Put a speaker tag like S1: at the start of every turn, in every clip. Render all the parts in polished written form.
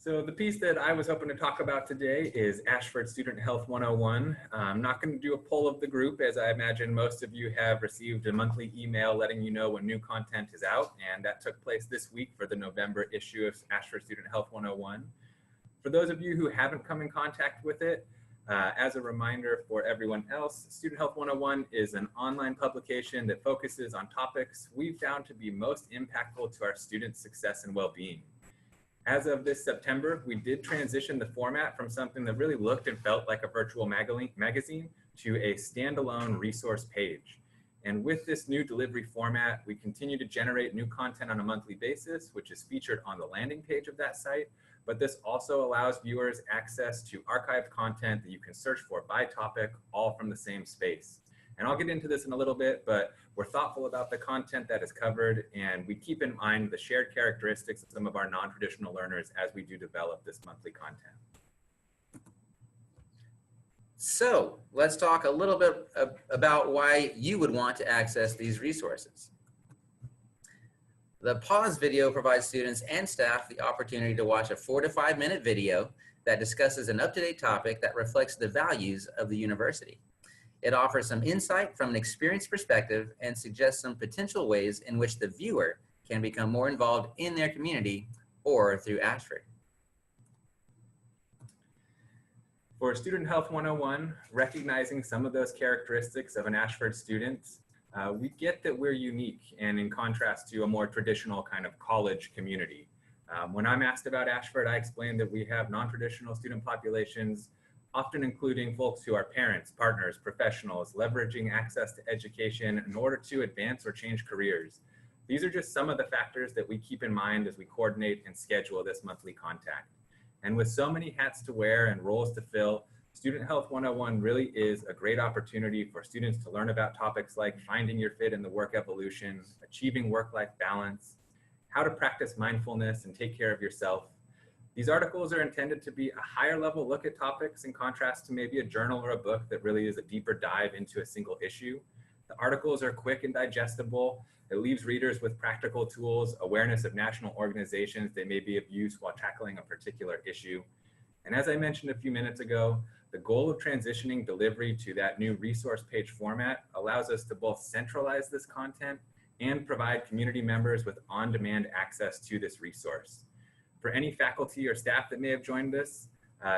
S1: So the piece that I was hoping to talk about today is Ashford Student Health 101. I'm not going to do a poll of the group, as I imagine most of you have received a monthly email letting you know when new content is out, and that took place this week for the November issue of Ashford Student Health 101. For those of you who haven't come in contact with it, as a reminder for everyone else, Student Health 101 is an online publication that focuses on topics we've found to be most impactful to our students' success and well-being. As of this September, we did transition the format from something that really looked and felt like a virtual magazine to a standalone resource page. And with this new delivery format, we continue to generate new content on a monthly basis, which is featured on the landing page of that site. But this also allows viewers access to archived content that you can search for by topic, all from the same space. And I'll get into this in a little bit, but we're thoughtful about the content that is covered, and we keep in mind the shared characteristics of some of our non-traditional learners as we do develop this monthly content.
S2: So let's talk a little bit about why you would want to access these resources. The pause video provides students and staff the opportunity to watch a 4 to 5 minute video that discusses an up-to-date topic that reflects the values of the university. It offers some insight from an experienced perspective and suggests some potential ways in which the viewer can become more involved in their community or through Ashford.
S1: For Student Health 101, recognizing some of those characteristics of an Ashford student, we get that we're unique and in contrast to a more traditional kind of college community. When I'm asked about Ashford, I explain that we have non-traditional student populations, often including folks who are parents, partners, professionals, leveraging access to education in order to advance or change careers. These are just some of the factors that we keep in mind as we coordinate and schedule this monthly contact. And with so many hats to wear and roles to fill, Student Health 101 really is a great opportunity for students to learn about topics like finding your fit in the work evolution, achieving work-life balance, how to practice mindfulness and take care of yourself. These articles are intended to be a higher level look at topics in contrast to maybe a journal or a book that really is a deeper dive into a single issue. The articles are quick and digestible. It leaves readers with practical tools, awareness of national organizations they may be of use while tackling a particular issue. And as I mentioned a few minutes ago, the goal of transitioning delivery to that new resource page format allows us to both centralize this content and provide community members with on-demand access to this resource. For any faculty or staff that may have joined this,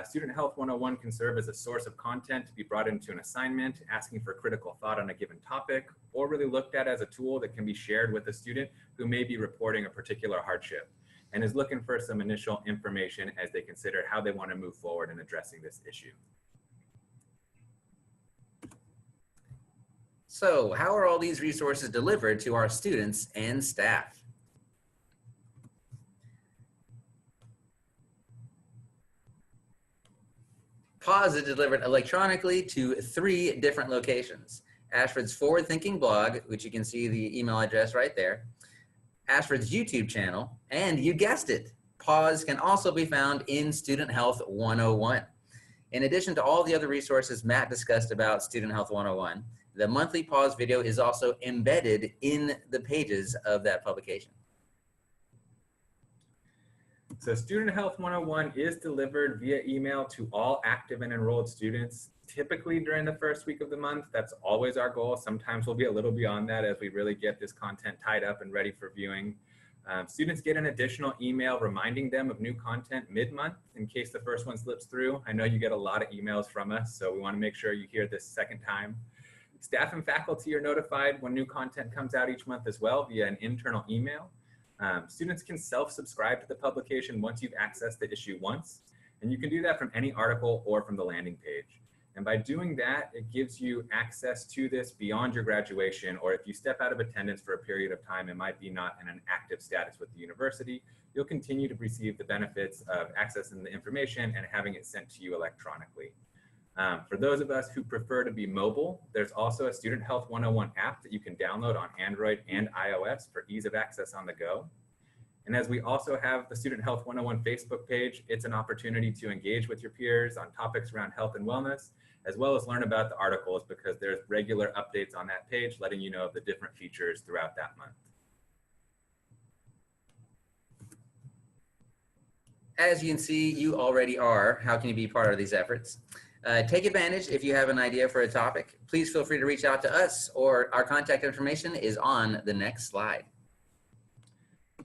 S1: Student Health 101 can serve as a source of content to be brought into an assignment, asking for critical thought on a given topic, or really looked at as a tool that can be shared with a student who may be reporting a particular hardship and is looking for some initial information as they consider how they want to move forward in addressing this issue.
S2: So how are all these resources delivered to our students and staff? Pause is delivered electronically to 3 different locations. Ashford's Forward Thinking blog, which you can see the email address right there, Ashford's YouTube channel, and you guessed it, Pause can also be found in Student Health 101. In addition to all the other resources Matt discussed about Student Health 101, the monthly Pause video is also embedded in the pages of that publication.
S1: So Student Health 101 is delivered via email to all active and enrolled students, typically during the first week of the month. That's always our goal. Sometimes we'll be a little beyond that as we really get this content tied up and ready for viewing. Students get an additional email reminding them of new content mid-month in case the first one slips through. I know you get a lot of emails from us, so we want to make sure you hear this second time. Staff and faculty are notified when new content comes out each month as well via an internal email. Students can self-subscribe to the publication once you've accessed the issue once, and you can do that from any article or from the landing page. And by doing that, it gives you access to this beyond your graduation, or if you step out of attendance for a period of time, it might be not in an active status with the university, you'll continue to receive the benefits of accessing the information and having it sent to you electronically. For those of us who prefer to be mobile, there's also a Student Health 101 app that you can download on Android and iOS for ease of access on the go. And as we also have the Student Health 101 Facebook page, it's an opportunity to engage with your peers on topics around health and wellness, as well as learn about the articles because there's regular updates on that page letting you know of the different features throughout that month.
S2: as you can see, you already are. How can you be part of these efforts? Take advantage if you have an idea for a topic. Please feel free to reach out to us, or our contact information is on the next slide.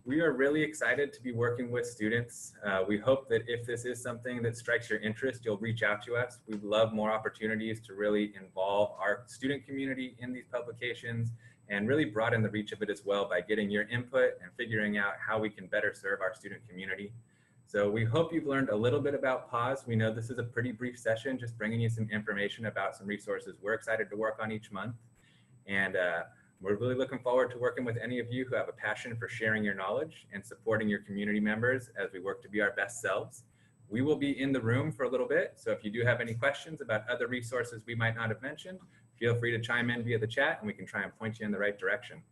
S1: We are really excited to be working with students. We hope that if this is something that strikes your interest, you'll reach out to us. We'd love more opportunities to really involve our student community in these publications and really broaden the reach of it as well by getting your input and figuring out how we can better serve our student community. So we hope you've learned a little bit about PAWS. We know this is a pretty brief session, just bringing you some information about some resources we're excited to work on each month. And we're really looking forward to working with any of you who have a passion for sharing your knowledge and supporting your community members as we work to be our best selves. We will be in the room for a little bit, so if you do have any questions about other resources we might not have mentioned, feel free to chime in via the chat and we can try and point you in the right direction.